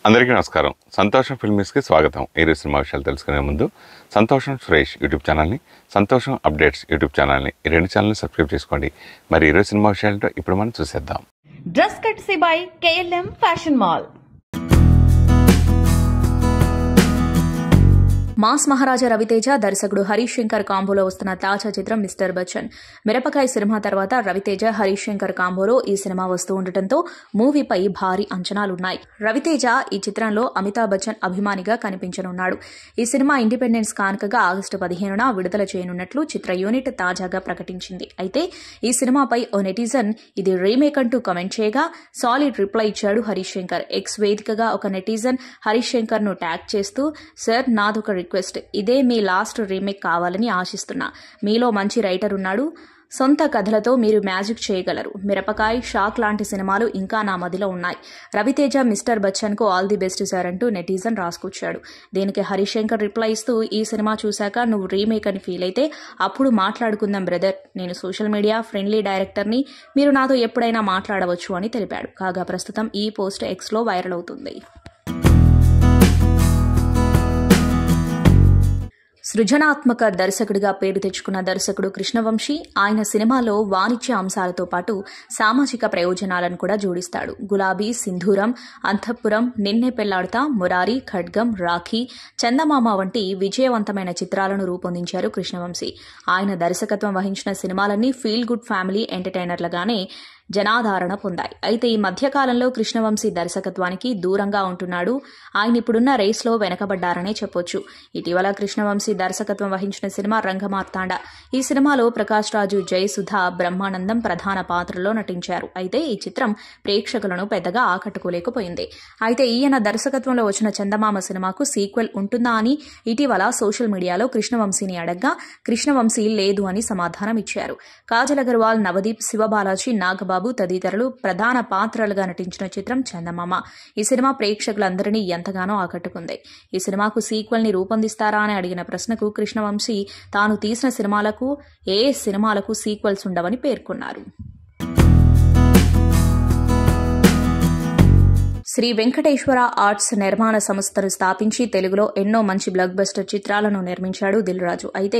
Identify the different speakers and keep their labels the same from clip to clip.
Speaker 1: అందరికీ నమస్కారం. సంతోషం ఫిల్మ్స్కి స్వాగతం. ఈరోజు సినిమా విషయాలు తెలుసుకునే ముందు సంతోషం సురేష్ యూట్యూబ్ ఛానల్ని, సంతోషం అప్డేట్స్ యూట్యూబ్ ఛానల్ని, ఈ రెండు ఛానల్ని సబ్స్క్రైబ్ చేసుకోండి. మరి ఈరోజు సినిమా విషయాలతో ఇప్పుడు మనం చూసేద్దాం.
Speaker 2: Dress courtesy by KLM fashion mall. Mass Maharaja Ravi Teja, దర్శకుడు హరీష్ శంకర్ కాంబోలో వస్తున్న తాజా చిత్రం మిస్టర్ బచ్చన్. మిరపకాయ సినిమా తర్వాత రవితేజ, హరీష్ శంకర్ కాంబోలో ఈ సినిమా వస్తూ ఉండటంతో మూవీపై భారీ అంచనాలున్నాయి. రవితేజ ఈ చిత్రంలో అమితాబ్ బచ్చన్ అభిమానిగా కనిపించనున్నాడు. ఈ సినిమా ఇండిపెండెన్స్ కానుకగా ఆగస్టు 15న విడుదల చేయనున్నట్లు చిత్ర యూనిట్ తాజాగా ప్రకటించింది. అయితే ఈ సినిమాపై ఓ నెటిజన్ ఇది రీమేక్ అంటూ కామెంట్ చేయగా సాలిడ్ రిప్లై ఇచ్చాడు హరీష్ శంకర్. ఎక్స్ వేదికగా ఒక నెటిజన్ హరీష్ శంకర్ ను ట్యాగ్ చేస్తూ, సార్ నాదొక రిక్వెస్ట్, ఇదే మీ లాస్ట్ రీమేక్ కావాలని ఆశిస్తున్నా. మీలో మంచి రైటర్ ఉన్నాడు, సొంత కథలతో మీరు మ్యాజిక్ చేయగలరు. మిరపకాయ్, షాక్ లాంటి సినిమాలు ఇంకా నా మదిలో ఉన్నాయి. రవితేజ మిస్టర్ బచ్చన్ కు ఆల్ ది బెస్ట్ సార్ అంటూ నెటిజన్ రాసుకొచ్చాడు. దీనికి హరీష్ శంకర్ రిప్లై ఇస్తూ, ఈ సినిమా చూశాక నువ్వు రీమేక్ అని ఫీల్ అయితే అప్పుడు మాట్లాడుకుందాం బ్రదర్. నేను సోషల్ మీడియా ఫ్రెండ్లీ డైరెక్టర్ని, మీరు నాతో ఎప్పుడైనా మాట్లాడవచ్చు అని తెలిపాడు. కాగా ప్రస్తుతం ఈ పోస్ట్ ఎక్స్ లో వైరల్ అవుతుంది. సృజనాత్మక దర్శకుడిగా పేరు తెచ్చుకున్న దర్శకుడు కృష్ణవంశీ ఆయన సినిమాలో వాణిజ్య అంశాలతో పాటు సామాజిక ప్రయోజనాలను కూడా జోడిస్తాడు. గులాబీ, సింధూరం, అంతఃపురం, నిన్నే పెళ్లాడతా, మురారి, ఖడ్గం, రాఖీ, చందమామ వంటి విజయవంతమైన చిత్రాలను రూపొందించారు కృష్ణవంశీ. ఆయన దర్శకత్వం వహించిన సినిమాలన్నీ ఫీల్ గుడ్ ఫ్యామిలీ ఎంటర్టైనర్లుగానే జనాదరణ పొందాయి. అయితే ఈ మధ్యకాలంలో కృష్ణవంశీ దర్శకత్వానికి దూరంగా ఉంటున్నాడు. ఆయన ఇప్పుడున్న రేస్లో వెనకబడ్డారనే చెప్పొచ్చు. ఇటీవల కృష్ణవంశీ దర్శకత్వం వహించిన సినిమా రంగమార్తాండ. ఈ సినిమాలో ప్రకాష్ రాజు, జయసుధ, బ్రహ్మానందం ప్రధాన పాత్రలో నటించారు. అయితే ఈ చిత్రం ప్రేక్షకులను పెద్దగా ఆకట్టుకోలేకపోయింది. అయితే ఈయన దర్శకత్వంలో వచ్చిన చందమామ సినిమాకు సీక్వెల్ ఉంటుందా అని ఇటీవల సోషల్ మీడియాలో కృష్ణవంశీని అడగ్గా కృష్ణవంశీ లేదు అని సమాధానం ఇచ్చారు. కాజల్ అగర్వాల్, నవదీప్, శివబాలాజీ, నాగబాబు తదితరులు ప్రధాన పాత్రలుగా నటించిన చిత్రం చందమామ. ఈ సినిమా ప్రేక్షకులందరినీ ఎంతగానో ఆకట్టుకుంది. ఈ సినిమాకు సీక్వెల్ ని రూపొందిస్తారా అని అడిగిన ప్రశ్నకు కృష్ణవంశీ తాను తీసిన సినిమాలకు సినిమాలకు సీక్వెల్స్ ఉండవని పేర్కొన్నారు. శ్రీ వెంకటేశ్వర ఆర్ట్స్ నిర్మాణ సంస్థను స్థాపించి తెలుగులో ఎన్నో మంచి బ్లాక్ బస్టర్ చిత్రాలను నిర్మించాడు దిల్ రాజు. అయితే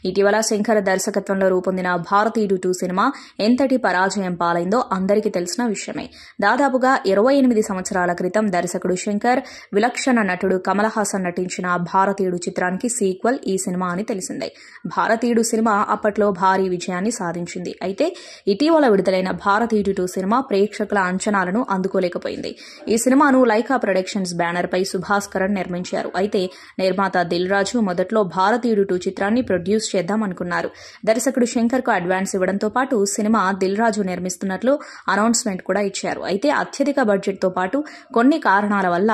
Speaker 2: ఇటీవల శంకర్ దర్శకత్వంలో రూపొందిన భారతీయుడు 2 సినిమా ఎంతటి పరాజయం పాలైందో అందరికీ తెలిసిన విషయమే. దాదాపుగా 28 సంవత్సరాల క్రితం దర్శకుడు శంకర్ విలక్షణ నటుడు కమల్ హాసన్ నటించిన భారతీయుడు చిత్రానికి సీక్వెల్ ఈ సినిమా అని తెలిసిందే. భారతీయుడు సినిమా అప్పట్లో భారీ విజయాన్ని సాధించింది. అయితే ఇటీవల విడుదలైన భారతీయుడు 2 సినిమా ప్రేక్షకుల అంచనాలను అందుకోలేకపోయింది. ఈ సినిమాను లైకా ప్రొడక్షన్స్ బ్యానర్ పై సుభాస్ కరణ్ నిర్మించారు. అయితే నిర్మాత దిల్ రాజు మొదట్లో భారతీయుడు 2 చిత్రాన్ని ప్రొడ్యూస్ చేద్దామనుకున్నారు. దర్శకుడు శంకర్ కు అడ్వాన్స్ ఇవ్వడంతో పాటు సినిమా దిల్ రాజు నిర్మిస్తున్నట్లు అనౌన్స్మెంట్ కూడా ఇచ్చారు. అయితే అత్యధిక బడ్జెట్ తో పాటు కొన్ని కారణాల వల్ల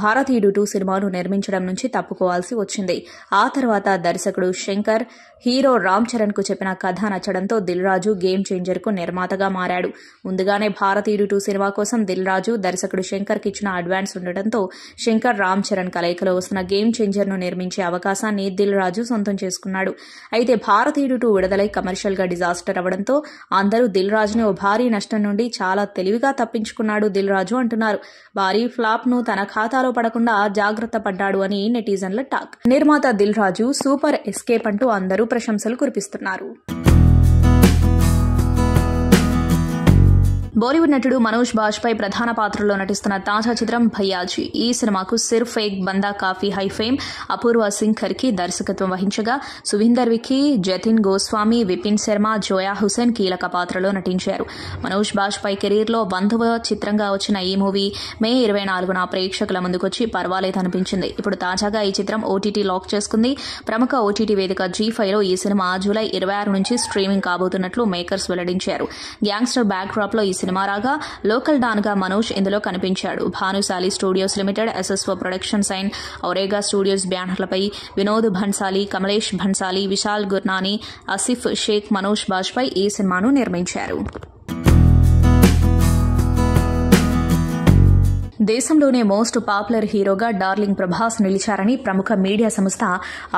Speaker 2: భారతీయుడు 2 సినిమాను నిర్మించడం నుంచి తప్పుకోవాల్సి వచ్చింది. ఆ తర్వాత దర్శకుడు శంకర్ హీరో రామ్ చరణ్ కు చెప్పిన కథ నచ్చడంతో దిల్ రాజు గేమ్ చేంజర్ కు నిర్మాతగా మారాడు. ముందుగానే భారతీయుడు 2 సినిమా కోసం దిల్ రాజు దర్శకుడు శంకర్ కి ఇచ్చిన అడ్వాన్స్ ఉండటంతో శంకర్ రామ్ చరణ్ కలయికలో వస్తున్న గేమ్ చేంజర్ ను నిర్మించే అవకాశాన్ని దిల్ రాజు సొంతం చేసుకున్నాడు. అయితే భారతీయుడు 2 విడుదలై కమర్షియల్ గా డిజాస్టర్ అవడంతో అందరూ దిల్ రాజుని ఓ భారీ నష్టం నుండి చాలా తెలివిగా తప్పించుకున్నాడు దిల్ రాజు అంటున్నారు. భారీ ఫ్లాప్ ను తన ఖాతాలో పడకుండా జాగ్రత్త పడ్డాడు అని నెటిజన్ల టాక్. నిర్మాత దిల్ రాజు సూపర్ ఎస్కేప్ అంటూ అందరూ ప్రశంసలు కురిపిస్తున్నారు. బాలీవుడ్ నటుడు మనోజ్ బాజ్పేయి ప్రధాన పాత్రలో నటిస్తున్న తాజా చిత్రం భయ్యాజీ. ఈ సినిమాకు సిర్ఫ్ ఏక్ బందా కాఫీ హై ఫేమ్ అపూర్వ సింగ్ ఖర్కి దర్శకత్వం వహించగా సువిందర్ విక్కీ, జతిన్ గోస్వామి, విపిన్ శర్మ, జోయా హుసేన్ కీలక పాత్రలో నటించారు. మనోజ్ బాజ్పేయి కెరీర్లో 100వ చిత్రంగా వచ్చిన ఈ మూవీ మే 24న ప్రేక్షకుల ముందుకొచ్చి పర్వాలేదనిపించింది. ఇప్పుడు తాజాగా ఈ చిత్రం ఓటీటీ లాక్ చేసుకుంది. ప్రముఖ ఓటీటీ వేదిక G5లో ఈ సినిమా జూలై 26 నుంచి స్ట్రీమింగ్ కాబోతున్నట్లు మేకర్స్ వెల్లడించారు. గ్యాంగ్స్టర్ బ్యాక్ డ్రాప్ లో ఈ సినిమా రాగా లోకల్ డాన్ గా మనోజ్ ఇందులో కనిపించాడు. Bhanushali studios limited, SSO productions and Auraga studios బ్యానర్లపై వినోద్ భన్సాలి, కమలేష్ భన్సాలి, విశాల్ గుర్నాని, ఆసిఫ్ షేక్ మనోజ్ బాజ్పేయి ఈ సినిమాను నిర్మించారు. దేశంలోనే మోస్ట్ పాపులర్ హీరోగా డార్లింగ్ ప్రభాస్ నిలిచారని ప్రముఖ మీడియా సంస్థ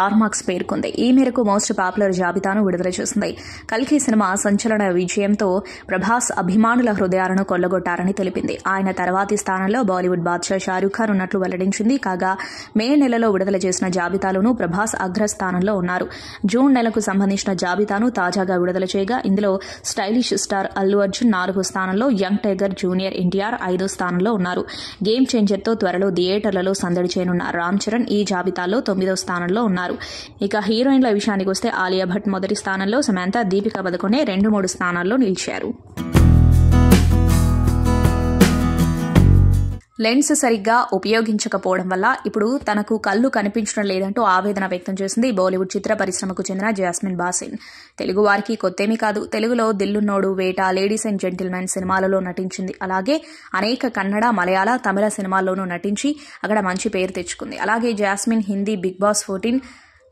Speaker 2: ఆర్మాక్స్ పేర్కొంది. ఈ మేరకు మోస్ట్ పాపులర్ జాబితాను విడుదల చేసింది. కల్కి సినిమా సంచలన విజయంతో ప్రభాస్ అభిమానుల హృదయాలను కొల్లగొట్టారని తెలిపింది. ఆయన తర్వాతి స్థానంలో బాలీవుడ్ బాద్షా షారూఖ్ ఖాన్ ఉన్నట్లు వెల్లడించింది. కాగా మే నెలలో విడుదల చేసిన జాబితాలోనూ ప్రభాస్ అగ్రస్థానంలో ఉన్నారు. జూన్ నెలకు సంబంధించిన జాబితాను తాజాగా విడుదల చేయగా ఇందులో స్టైలిష్ స్టార్ అల్లు అర్జున్ 4వ స్థానంలో, యంగ్ టైగర్ జూనియర్ ఎన్టీఆర్ 5వ స్థానంలో ఉన్నారు. గేమ్ చేంజర్తో త్వరలో థియేటర్లలో సందడి చేయనున్న రామ్ చరణ్ ఈ జాబితాలో 9వ స్థానంలో ఉన్నారు. ఇక హీరోయిన్ల విషయానికి వస్తే ఆలియా భట్ మొదటి స్థానంలో, సమంత, దీపికా పదుకొనే 2-3 స్థానాల్లో నిలిచారు. లెన్స్ సరిగ్గా ఉపయోగించకపోవడం వల్ల ఇప్పుడు తనకు కళ్లు కనిపించడం లేదంటూ ఆవేదన వ్యక్తం చేసింది బాలీవుడ్ చిత్ర పరిశ్రమకు చెందిన జాస్మిన్ బాసిన్. తెలుగు వారికి కొత్తేమీ కాదు. తెలుగులో దిల్లున్నోడు, వేట, లేడీస్ అండ్ జెంటిల్మెన్ సినిమాలలో నటించింది. అలాగే అనేక కన్నడ, మలయాళ, తమిళ సినిమాల్లోనూ నటించి అక్కడ మంచి పేరు తెచ్చుకుంది. అలాగే జాస్మిన్ హిందీ బిగ్ బాస్ 14,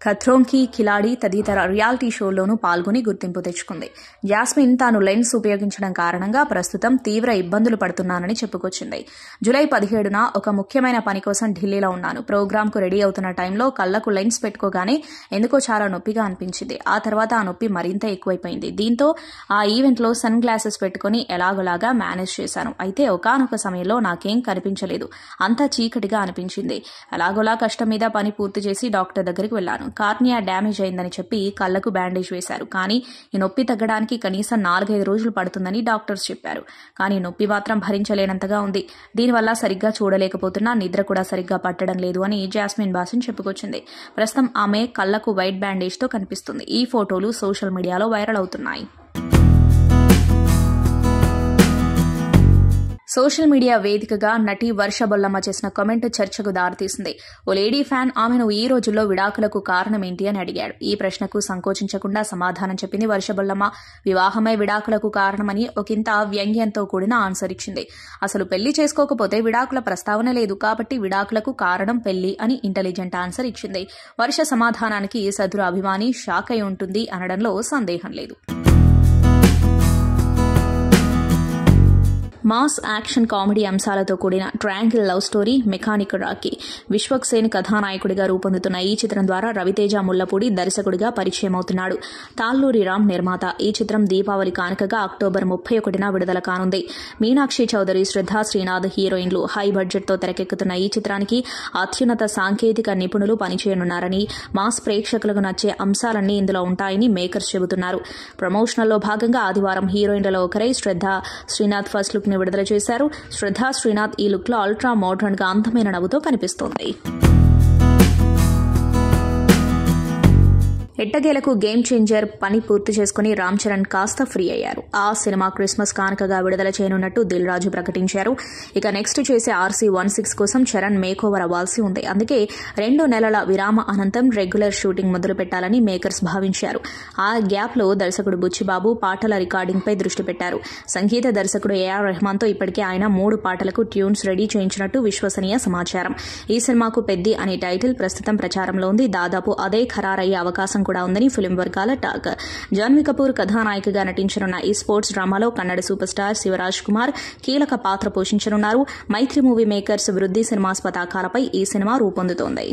Speaker 2: ఖత్రోన్ కి ఖిలాడి తదితర రియాలిటీ షోల్లోనూ పాల్గొని గుర్తింపు తెచ్చుకుంది. జాస్మిన్ తాను లెన్స్ ఉపయోగించడం కారణంగా ప్రస్తుతం తీవ్ర ఇబ్బందులు పడుతున్నానని చెప్పుకొచ్చింది. జూలై 17న ఒక ముఖ్యమైన పని కోసం ఢిల్లీలో ఉన్నాను. ప్రోగ్రాంకు రెడీ అవుతున్న టైంలో కళ్లకు లెన్స్ పెట్టుకోగానే ఎందుకో చాలా నొప్పిగా అనిపించింది. ఆ తర్వాత ఆ నొప్పి మరింత ఎక్కువైపోయింది. దీంతో ఆ ఈవెంట్లో సన్ గ్లాసెస్ పెట్టుకుని ఎలాగోలాగా మేనేజ్ చేశాను. అయితే ఒకానొక సమయంలో నాకేం కనిపించలేదు. అంతా చీకటిగా అనిపించింది. ఎలాగోలా కష్టం మీద పని పూర్తి చేసి డాక్టర్ దగ్గరికి వెళ్లాను. కార్నియా డ్యామేజ్ అయిందని చెప్పి కళ్లకు బ్యాండేజ్ వేశారు. కానీ ఈ నొప్పి తగ్గడానికి కనీసం 4-5 రోజులు పడుతుందని డాక్టర్స్ చెప్పారు. కానీ నొప్పి మాత్రం భరించలేనంతగా ఉంది. దీనివల్ల సరిగ్గా చూడలేకపోతున్నా, నిద్ర కూడా సరిగ్గా పట్టడం లేదు అని జాస్మిన్ బాసిన్ చెప్పుకొచ్చింది. ప్రస్తుతం ఆమె కళ్లకు వైట్ బ్యాండేజ్ తో కనిపిస్తుంది. ఈ ఫోటోలు సోషల్ మీడియాలో వైరల్ అవుతున్నాయి. సోషల్ మీడియా వేదికగా నటి వర్ష బొల్లమ్మ చేసిన కామెంట్ చర్చకు దారితీసింది. ఓ లేడీ ఫ్యాన్ ఆమెను ఈ రోజుల్లో విడాకులకు కారణం ఏంటి అని అడిగాడు. ఈ ప్రశ్నకు సంకోచించకుండా సమాధానం చెప్పింది వర్ష బొల్లమ్మ. వివాహమే విడాకులకు కారణమని ఒకంత వ్యంగ్యంతో కూడిన ఆన్సర్ ఇచ్చింది. అసలు పెళ్లి చేసుకోకపోతే విడాకుల ప్రస్తావన లేదు కాబట్టి విడాకులకు కారణం పెళ్లి అని ఇంటెలిజెంట్ ఆన్సర్ ఇచ్చింది. వర్ష సమాధానానికి సదరు అభిమాని షాక్ అయి ఉంటుంది అనడంలో సందేహం లేదు. మాస్ యాక్షన్ కామెడీ అంశాలతో కూడిన triangle love story mechanic Rocky. Vishwak Sen కథానాయకుడిగా రూపొందుతున్న ఈ చిత్రం ద్వారా రవితేజ ముళ్లపూడి దర్శకుడిగా పరిచయం అవుతున్నాడు. తాళ్లూరి రామ్ నిర్మాత. ఈ చిత్రం దీపావళి కానుకగా అక్టోబర్ 31న విడుదల కానుంది. మీనాక్షి చౌదరి, శ్రద్ధా శ్రీనాథ్ హీరోయిన్లు. హై బడ్జెట్ తో తెరకెక్కుతున్న ఈ చిత్రానికి అత్యున్నత సాంకేతిక నిపుణులు పనిచేయనున్నారని, మాస్ ప్రేక్షకులకు నచ్చే అంశాలన్నీ ఇందులో ఉంటాయని మేకర్స్ చెబుతున్నారు. ప్రమోషనల్లో భాగంగా ఆదివారం హీరోయిన్లలో ఒకరై శ్రద్ధా శ్రీనాథ్ ఫస్ట్ లుక్ విడుదల చేశారు. శ్రద్ధా శ్రీనాథ్ ఈ లుక్ లో అల్ట్రా మోడర్న్ గా అందమైన నవ్వుతో కనిపిస్తోంది. ఎట్టకేలకు గేమ్ చేంజర్ పని పూర్తి చేసుకుని రామ్ చరణ్ కాస్త ఫ్రీ అయ్యారు. ఆ సినిమా క్రిస్మస్ కానుకగా విడుదల చేయనున్నట్టు దిల్ రాజు ప్రకటించారు. ఇక నెక్స్ట్ చేసే RC-16 కోసం చరణ్ మేకోవర్ అవ్వాల్సి ఉంది. అందుకే 2 నెలల విరామ అనంతరం రెగ్యులర్ షూటింగ్ మొదలు పెట్టాలని మేకర్స్ భావించారు. ఆ గ్యాప్ లో దర్శకుడు బుచ్చిబాబు పాటల రికార్డింగ్ పై దృష్టి పెట్టారు. సంగీత దర్శకుడు AR రెహమాన్ తో ఇప్పటికే ఆయన 3 పాటలకు ట్యూన్స్ రెడీ చేయించినట్టు విశ్వసనీయ సమాచారం. ఈ సినిమాకు పెద్ది అనే టైటిల్ ప్రస్తుతం ప్రచారంలో ఉంది. దాదాపు అదే ఖరారయ్యే అవకాశం కూడా ఉందని ఫిలిం వర్గాల టాక్. జాన్వీ కపూర్ కథానాయికగా నటించనున్న ఈ స్పోర్ట్స్ డ్రామాలో కన్నడ సూపర్ స్టార్ శివరాజ్ కుమార్ కీలక పాత్ర పోషించనున్నారు. మైత్రి మూవీ మేకర్స్ వృద్ధి సినిమాస్ పతాకాలపై ఈ సినిమా రూపొందుతోంది.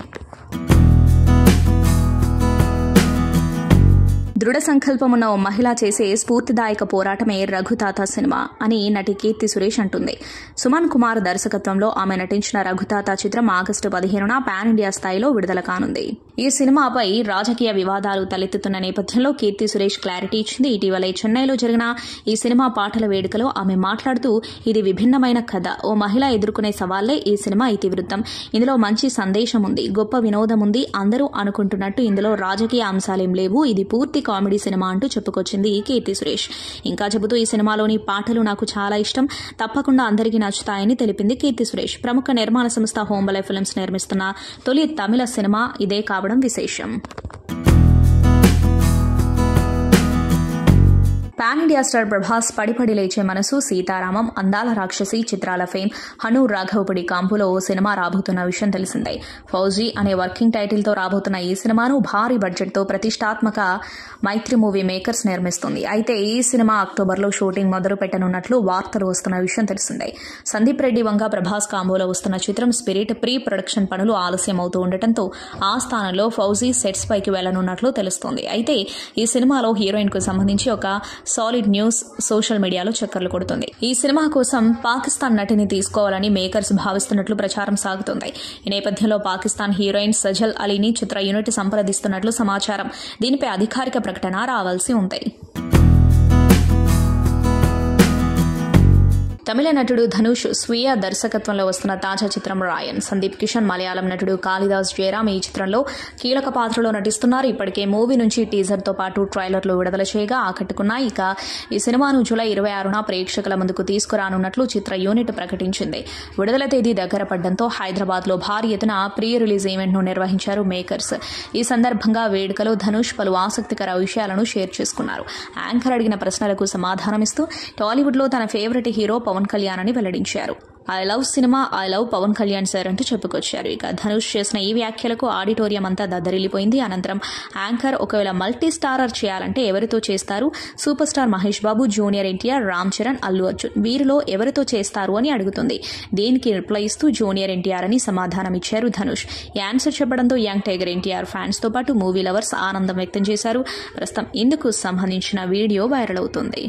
Speaker 2: దృఢ సంకల్పమున్న ఓ మహిళ చేసే స్ఫూర్తిదాయక పోరాటమే రఘుతాత సినిమా అని నటి కీర్తి సురేష్ అంటుంది. సుమన్ కుమార్ దర్శకత్వంలో ఆమె నటించిన రఘుతాత చిత్రం ఆగస్టు 15న పాన్ ఇండియా స్థాయిలో విడుదల కానుంది. ఈ సినిమాపై రాజకీయ వివాదాలు తలెత్తుతున్న నేపథ్యంలో కీర్తి సురేష్ క్లారిటీ ఇచ్చింది. ఇటీవలే చెన్నైలో జరిగిన ఈ సినిమా పాటల వేడుకలో ఆమె మాట్లాడుతూ, ఇది విభిన్నమైన కథ. ఓ మహిళ ఎదుర్కొనే సవాళ్లే ఈ సినిమా ఇతివృత్తం. ఇందులో మంచి సందేశం ఉంది, గొప్ప వినోదం ఉంది. అందరూ అనుకుంటున్నట్టు ఇందులో రాజకీయ అంశాలేం లేవు. ఇది పూర్తి కామెడీ సినిమా అంటూ చెప్పుకొచ్చింది కీర్తి సురేష్. ఇంకా చెబుతూ, ఈ సినిమాలోని పాటలు నాకు చాలా ఇష్టం, తప్పకుండా అందరికీ నచ్చుతాయని తెలిపింది కీర్తి సురేష్. ప్రముఖ నిర్మాణ సంస్థ హోంబలే ఫిల్మ్స్ నిర్మిస్తున్న తొలి తమిళ సినిమా ఇదే కావడం విశేషం. పాన్ ఇండియా స్టార్ ప్రభాస్ పడిపడి లేచే మనసు, సీతారామం, అందాల రాక్షసి చిత్రాల ఫేమ్ హను రాఘవపుడి కాంపులో ఓ సినిమా రాబోతున్న విషయం తెలిసిందే. ఫౌజీ అనే వర్కింగ్ టైటిల్తో రాబోతున్న ఈ సినిమాను భారీ బడ్జెట్తో ప్రతిష్టాత్మక మైత్రి మూవీ మేకర్స్ నిర్మిస్తుంది. అయితే ఈ సినిమా అక్టోబర్లో షూటింగ్ మొదలు పెట్టనున్నట్లు వార్తలు వస్తున్న విషయం తెలిసిందే. సందీప్ రెడ్డి వంగ ప్రభాస్ కాంబోలో వస్తున్న చిత్రం స్పిరిట్ ప్రీ ప్రొడక్షన్ పనులు ఆలస్యం అవుతూ ఉండటంతో ఆ స్థానంలో ఫౌజీ సెట్స్ పైకి వెళ్లనున్నట్లు తెలుస్తోంది. అయితే ఈ సినిమాలో హీరోయిన్ కు సంబంధించి ఒక సాలిడ్ న్యూస్ సోషల్ మీడియాలో చక్కర్లు కొడుతుంది. ఈ సినిమా కోసం పాకిస్తాన్ నటిని తీసుకోవాలని మేకర్స్ భావిస్తున్నట్లు ప్రచారం సాగుతుంది. ఈ నేపథ్యంలో పాకిస్తాన్ హీరోయిన్ సజల్ అలీని చిత్ర యూనిట్ సంప్రదిస్తున్నట్లు సమాచారం. దీనిపై అధికారిక ప్రకటన రావాల్సి ఉంది. తమిళ నటుడు ధనుష్ స్వీయ దర్శకత్వంలో వస్తున్న తాజా చిత్రం రాయన్. సందీప్ కిషన్, మలయాళం నటుడు కాళిదాస్ జయరామ్ ఈ చిత్రంలో కీలక పాత్రలో నటిస్తున్నారు. ఇప్పటికే మూవీ నుంచి టీజర్తో పాటు ట్రైలర్లు విడుదల చేయగా ఆకట్టుకున్నాయి. ఇక ఈ సినిమాను జూలై 26న ప్రేక్షకుల ముందుకు తీసుకురానున్నట్లు చిత్ర యూనిట్ ప్రకటించింది. విడుదల తేదీ దగ్గర పడడంతో హైదరాబాద్లో భారీ ఎత్తున ప్రీ రిలీజ్ ఈవెంట్ను నిర్వహించారు మేకర్స్. ఈ సందర్భంగా వేడుకలో ధనుష్ పలు ఆసక్తికర విషయాలను షేర్ చేసుకున్నారు. యాంకర్ అడిగిన ప్రశ్నలకు సమాధానమిస్తూ టాలీవుడ్లో తన ఫేవరెట్ హీరో పవన్ కళ్యాణ్ అని వెల్లడించారు. I love cinema, I love Pawan Kalyan sir అంటూ చెప్పుకొచ్చారు. ఇక ధనుష్ చేసిన ఈ వ్యాఖ్యలకు ఆడిటోరియం అంతా దద్దరిల్లిపోయింది. అనంతరం యాంకర్ ఒకవేళ మల్టీ స్టారర్ చేయాలంటే ఎవరితో చేస్తారు? Super star Mahesh Babu, junior NTR, Ram Charan, Allu Arjun వీరిలో ఎవరితో చేస్తారు అని అడుగుతుంది. దీనికి రిప్లై ఇస్తూ జూనియర్ ఎన్టీఆర్ అని సమాధానమిచ్చారు ధనుష్. ఈ ఆన్సర్ చెప్పడంతో యంగ్ టైగర్ ఎన్టీఆర్ ఫ్యాన్స్ తో పాటు మూవీ లవర్స్ ఆనందం వ్యక్తం చేశారు. ప్రస్తుతం ఇందుకు సంబంధించిన వీడియో వైరల్ అవుతుంది.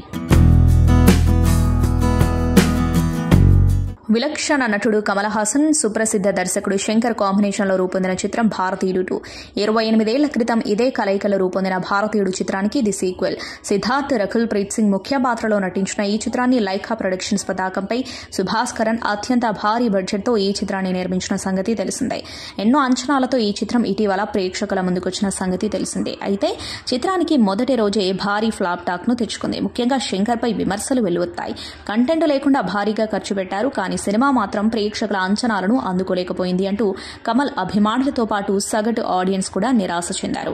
Speaker 2: విలక్షణ నటుడు కమల్ హాసన్, సుప్రసిద్ధ దర్శకుడు శంకర్ కాంబినేషన్లో రూపొందిన చిత్రం భారతీయుడు 2. 28 ఏళ్ల క్రితం ఇదే కలయికలో రూపొందిన భారతీయుడు చిత్రానికి ఇది సీక్వెల్. సిద్ధార్థ్, రకుల్ ప్రీత్ సింగ్ ముఖ్య పాత్రలో నటించిన ఈ చిత్రాన్ని లైకా ప్రొడక్షన్స్ పతాకంపై సుభాస్ కరణ్ అత్యంత భారీ బడ్జెట్తో ఈ చిత్రాన్ని నిర్మించిన సంగతి తెలిసిందే. ఎన్నో అంచనాలతో ఈ చిత్రం ఇటీవల ప్రేక్షకుల ముందుకొచ్చిన సంగతి తెలిసిందే. అయితే చిత్రానికి మొదటి రోజే భారీ ఫ్లాప్ టాక్ ను తెచ్చుకుంది. ముఖ్యంగా శంకర్ పై విమర్శలు వెల్లువెత్తాయి. కంటెంట్ లేకుండా భారీగా ఖర్చు పెట్టారు, కానీ సినిమా మాత్రం ప్రేక్షకుల అంచనాలను అందుకోలేకపోయింది అంటూ కమల్ అభిమానులతో పాటు సగటు ఆడియన్స్ కూడా నిరాశ చెందారు.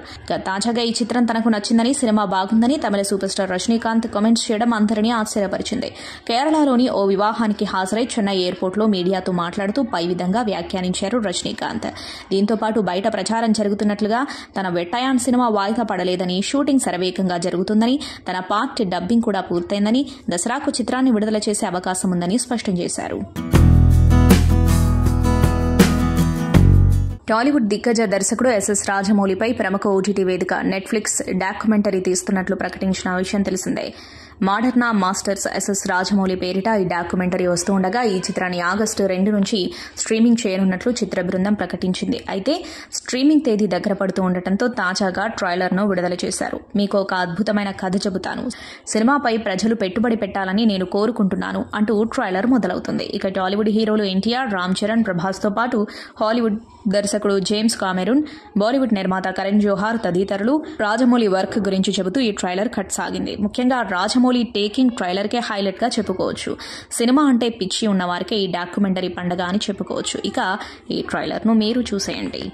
Speaker 2: తాజాగా ఈ చిత్రం తనకు నచ్చిందని, సినిమా బాగుందని తమిళ సూపర్ స్టార్ రజనీకాంత్ కామెంట్స్ చేయడం అందరినీ ఆశ్చర్యపరిచింది. కేరళలోని ఓ వివాహానికి హాజరై చెన్నై ఎయిర్పోర్ట్లో మీడియాతో మాట్లాడుతూ పై విధంగా వ్యాఖ్యానించారు రజనీకాంత్. దీంతో పాటు బయట ప్రచారం జరుగుతున్నట్లుగా తన వెట్టయాన్ సినిమా వాయిదా పడలేదని, షూటింగ్ శరవేగంగా జరుగుతుందని, తన పార్ట్ డబ్బింగ్ కూడా పూర్తయిందని, దసరాకు చిత్రాన్ని విడుదల చేసే అవకాశం ఉందని స్పష్టం చేశారు. టాలీవుడ్ దిగ్గజ దర్శకుడు ఎస్ఎస్ రాజమౌళిపై ప్రముఖ ఓటీటీ వేదిక నెట్ఫ్లిక్స్ డాక్యుమెంటరీ తీస్తున్నట్లు ప్రకటించిన విషయం తెలిసిందే. మోడర్నా మాస్టర్స్ ఎస్ఎస్ రాజమౌళి పేరిట ఈ డాక్యుమెంటరీ వస్తూ ఉండగా ఈ చిత్రాన్ని ఆగస్టు 2 నుంచి స్ట్రీమింగ్ చేయనున్నట్లు చిత్ర బృందం ప్రకటించింది. అయితే స్ట్రీమింగ్ తేదీ దగ్గర పడుతూ ఉండటంతో తాజాగా ట్రైలర్ను విడుదల చేశారు. మీకు ఒక అద్భుతమైన కథ చెబుతాను, సినిమాపై ప్రజలు పెట్టుబడి పెట్టాలని నేను కోరుకుంటున్నాను అంటూ ట్రైలర్ మొదలవుతుంది. ఇక టాలీవుడ్ హీరోలు ఎన్టీఆర్, రామ్ చరణ్, ప్రభాస్తో పాటు హాలీవుడ్ దర్శకుడు జేమ్స్ కామెరూన్, బాలీవుడ్ నిర్మాత కరణ్ జోహార్ తదితరులు రాజమౌళి వర్క్ గురించి చెబుతూ ఈ ట్రైలర్ కట్ సాగింది. ముఖ్యంగా రాజమౌళి టేకింగ్ ట్రైలర్కే హైలైట్ గా చెప్పుకోవచ్చు. సినిమా అంటే పిచ్చి ఉన్నవారికే ఈ డాక్యుమెంటరీ పండగ అని చెప్పుకోవచ్చు. ఇక ఈ ట్రైలర్ను మీరు చూసేయండి.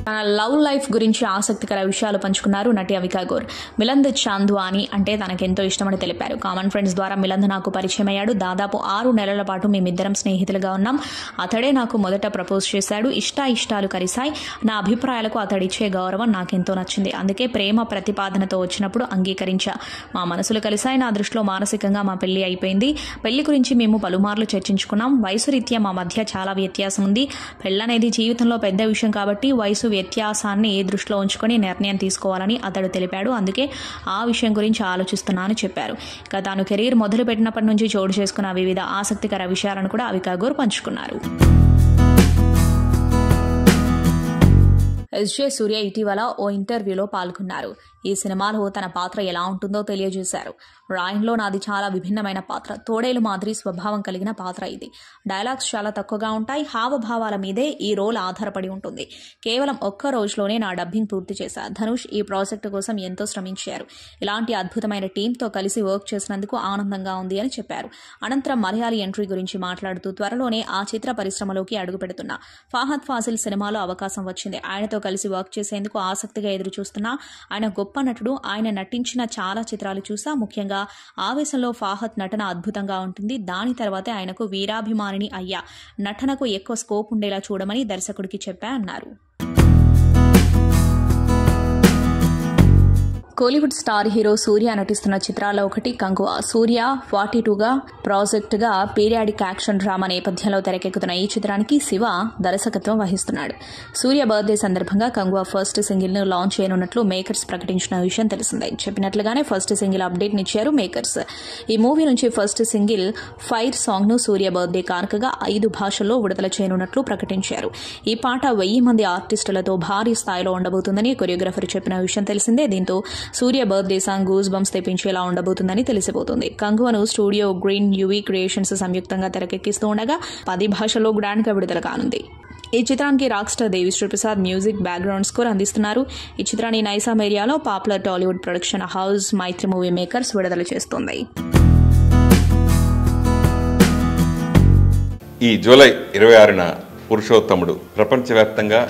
Speaker 2: తన లవ్ లైఫ్ గురించి ఆసక్తికర విషయాలు పంచుకున్నారు నటి అవికా గౌర్. మిలంద్ చాంద్వాని అంటే తనకెంతో ఇష్టమని తెలిపారు. కామన్ ఫ్రెండ్స్ ద్వారా మిలంద్ నాకు పరిచయం అయ్యాడు. దాదాపు 6 నెలల పాటు మేమిద్దరం స్నేహితులుగా ఉన్నాం. అతడే నాకు మొదట ప్రపోజ్ చేశాడు. ఇష్టాలు కలిశాయి. నా అభిప్రాయాలకు అతడిచ్చే గౌరవం నాకెంతో నచ్చింది. అందుకే ప్రేమ ప్రతిపాదనతో వచ్చినప్పుడు అంగీకరించా. మా మనసులు కలిశాయి. నా దృష్టిలో మానసికంగా మా పెళ్లి అయిపోయింది. పెళ్లి గురించి మేము పలుమార్లు చర్చించుకున్నాం. వయసు రీత్యా మా మధ్య చాలా వ్యత్యాసం ఉంది. పెళ్లనేది జీవితంలో పెద్ద విషయం కాబట్టి వయసు వ్యత్యాసాన్ని దృష్టిలో ఉంచుకొని నిర్ణయం తీసుకోవాలని అతడు తెలిపాడు. అందుకే ఆ విషయం గురించి ఆలోచిస్తున్నానని చెప్పారు. ఇక తాను కెరీర్ మొదలు పెట్టినప్పటి నుంచి చోటు చేసుకున్న వివిధ ఆసక్తికర విషయాలను కూడా అవికా గౌర్ పంచుకున్నారు. ఎస్జే సూర్య ఇటీవల ఓ ఇంటర్వ్యూలో పాల్గొన్నారు. ఈ సినిమాలో తన పాత్ర ఎలా ఉంటుందో తెలియజేశారు. రాయన్లో నాది చాలా విభిన్నమైన పాత్ర. తోడేలు మాదిరి స్వభావం కలిగిన పాత్ర ఇది. డైలాగ్స్ చాలా తక్కువగా ఉంటాయి. హావభావాల మీదే ఈ రోల్ ఆధారపడి ఉంటుంది. కేవలం ఒక్క రోజులోనే నా డబ్బింగ్ పూర్తి చేశా. ధనుష్ ఈ ప్రాజెక్టు కోసం ఎంతో శ్రమించారు. ఇలాంటి అద్భుతమైన టీంతో కలిసి వర్క్ చేసినందుకు ఆనందంగా ఉంది అని చెప్పారు. అనంతరం మలయాళీ ఎంట్రీ గురించి మాట్లాడుతూ త్వరలోనే ఆ చిత్ర పరిశ్రమలోకి అడుగుపెడుతున్న ఫహద్ ఫాసిల్ సినిమాలో అవకాశం వచ్చింది. ఆయనతో కలిసి వర్క్ చేసేందుకు ఆసక్తిగా ఎదురుచూస్తున్నా. ఆయన గొప్ప నటుడు. ఆయన నటించిన చాలా చిత్రాలు చూసా. ముఖ్యంగా ఆవేశంలో ఫాహద్ నటన అద్భుతంగా ఉంటుంది. దాని తర్వాతే ఆయనకు వీరాభిమానిని అయ్యా. నటనకు ఎక్కువ స్కోప్ ఉండేలా చూడమని దర్శకుడికి చెప్పా అన్నారు. కోలీవుడ్ స్టార్ హీరో సూర్య నటిస్తున్న చిత్రాల్లో ఒకటి కంగువా. సూర్య 42గా ప్రాజెక్టుగా పీరియాడిక్ యాక్షన్ డ్రామా నేపథ్యంలో తెరకెక్కుతున్న ఈ చిత్రానికి శివ దర్శకత్వం వహిస్తున్నాడు. సూర్య బర్త్డే సందర్భంగా కంగువా ఫస్ట్ సింగిల్ ను లాంచ్ చేయనున్నట్లు మేకర్స్ ప్రకటించిన విషయం తెలిసిందే. చెప్పినట్లుగానే ఫస్ట్ సింగిల్ అప్డేట్ నిచ్చారు మేకర్స్. ఈ మూవీ నుంచి ఫస్ట్ సింగిల్ ఫైర్ సాంగ్ ను సూర్య బర్త్డే కానుకగా 5 భాషల్లో విడుదల చేయనున్నట్లు ప్రకటించారు. ఈ పాట 1000 మంది ఆర్టిస్టులతో భారీ స్థాయిలో ఉండబోతుందని కొరియోగ్రాఫర్ చెప్పిన విషయం తెలిసిందే. దీంతో సూర్య బర్త్డే సాంగ్ గూస్ బంప్స్ తెప్పించేలా ఉండబోతుందని తెలిసిపోతుంది. కంగువను స్టూడియో గ్రీన్ యువి క్రియేషన్స్ సంయుక్తంగా తెరకెక్కిస్తూ ఉండగా 10 భాషల్లో గ్రాండ్ గా విడుదల కానుంది. ఈ చిత్రానికి rock star Devi Sri Prasad music background score అందిస్తున్నారు. ఈ చిత్రాన్ని నైసాం ఏరియాలో popular Tollywood production house Mythri Movie Makers విడుదల చేస్తోంది.
Speaker 1: ఈ జూలై 26న పురుషోత్తముడు ప్రపంచవ్యాప్తంగా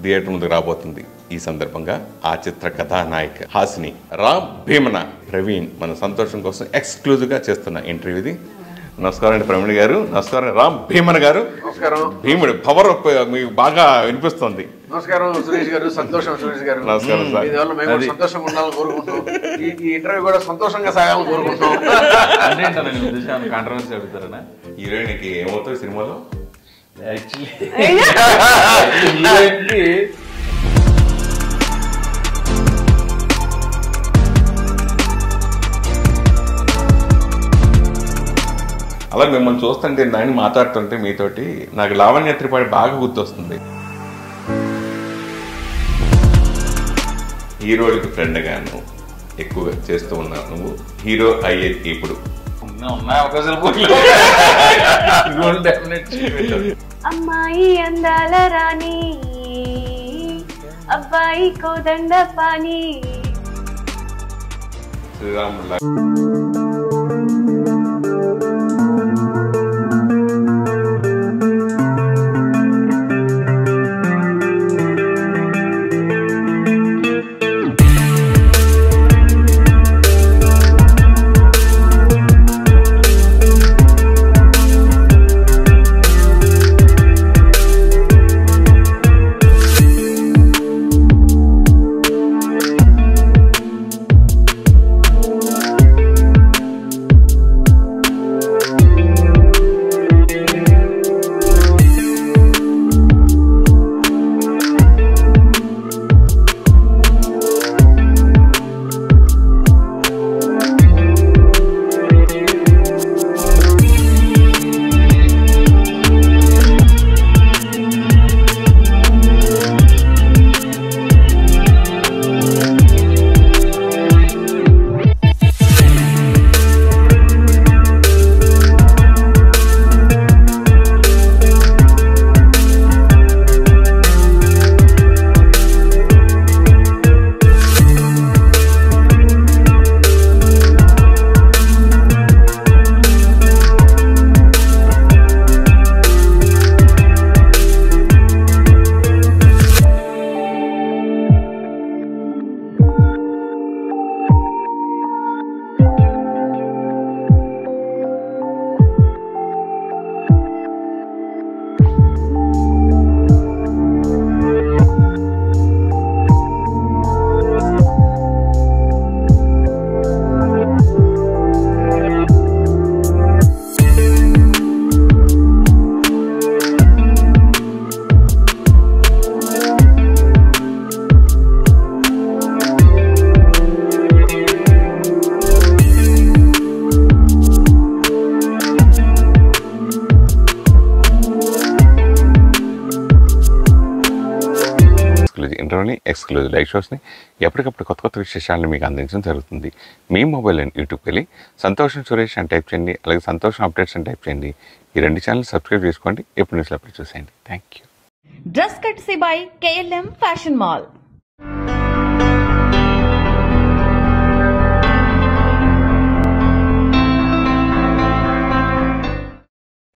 Speaker 1: థియేటర్ ముందుకు రాబోతుంది. ఈ సందర్భంగా ఆ చిత్ర కథానాయిక హాసిని రామ్ భీమన ప్రవీణ్ మన సంతోషం కోసం ఎక్స్క్లూజివ్ గా చేస్తున్న ఇంటర్వ్యూ ఇది. నమస్కారం అండి ప్రవీణ్ గారు. నమస్కారం రామ్ భీమన్ గారు.
Speaker 3: నమస్కారం.
Speaker 1: భీముడు పవర్ మీకు బాగా వినిపిస్తుంది.
Speaker 3: నమస్కారం సురేష్ గారు. సంతోషం సురేష్ గారు.
Speaker 1: నమస్కారం సార్.
Speaker 3: దీనివల్ల మేము సంతోషంగా ఉండాలని కోరుకుంటాం. ఈ ఇంటర్వ్యూ కూడా సంతోషంగా సాగాలని కోరుకుంటాం.
Speaker 4: కాంట్రవర్సీ అడుగుతారనా?
Speaker 1: హీరోయిన్కి ఏమవుతుంది సినిమాలో? అలా మిమ్మల్ని చూస్తుంటే దాన్ని మాట్లాడుతుంటే మీతోటి నాకు లావణ్య త్రిపాఠి బాగా గుర్తొస్తుంది. హీరోలకి ఫ్రెండ్ గాను ఎక్కువగా చేస్తూ ఉన్నావు. నువ్వు హీరో అయ్యేది ఇప్పుడు
Speaker 5: అమ్మాయి అందాల రాణి, అబ్బాయి కోదండ పాని.
Speaker 1: శ్రీరాముల ఇంటర్వ్యూని ఎక్స్క్లూజివ్ లైవ్ షోస్ని ఎప్పటికప్పుడు కొత్త కొత్త విశేషాలను మీకు అందించడం జరుగుతుంది. మీ మొబైల్ అండ్ యూట్యూబ్కి వెళ్ళి సంతోషం సురేష్ అని టైప్ చేయండి, అలాగే సంతోషం అప్డేట్స్ అని టైప్ చేయండి. ఈ 2 ఛానల్ సబ్స్క్రైబ్ చేసుకోండి, ఎప్పుడు న్యూస్లో అప్పుడు చూసేయండి. Thank you.
Speaker 6: Dress courtesy by KLM fashion mall.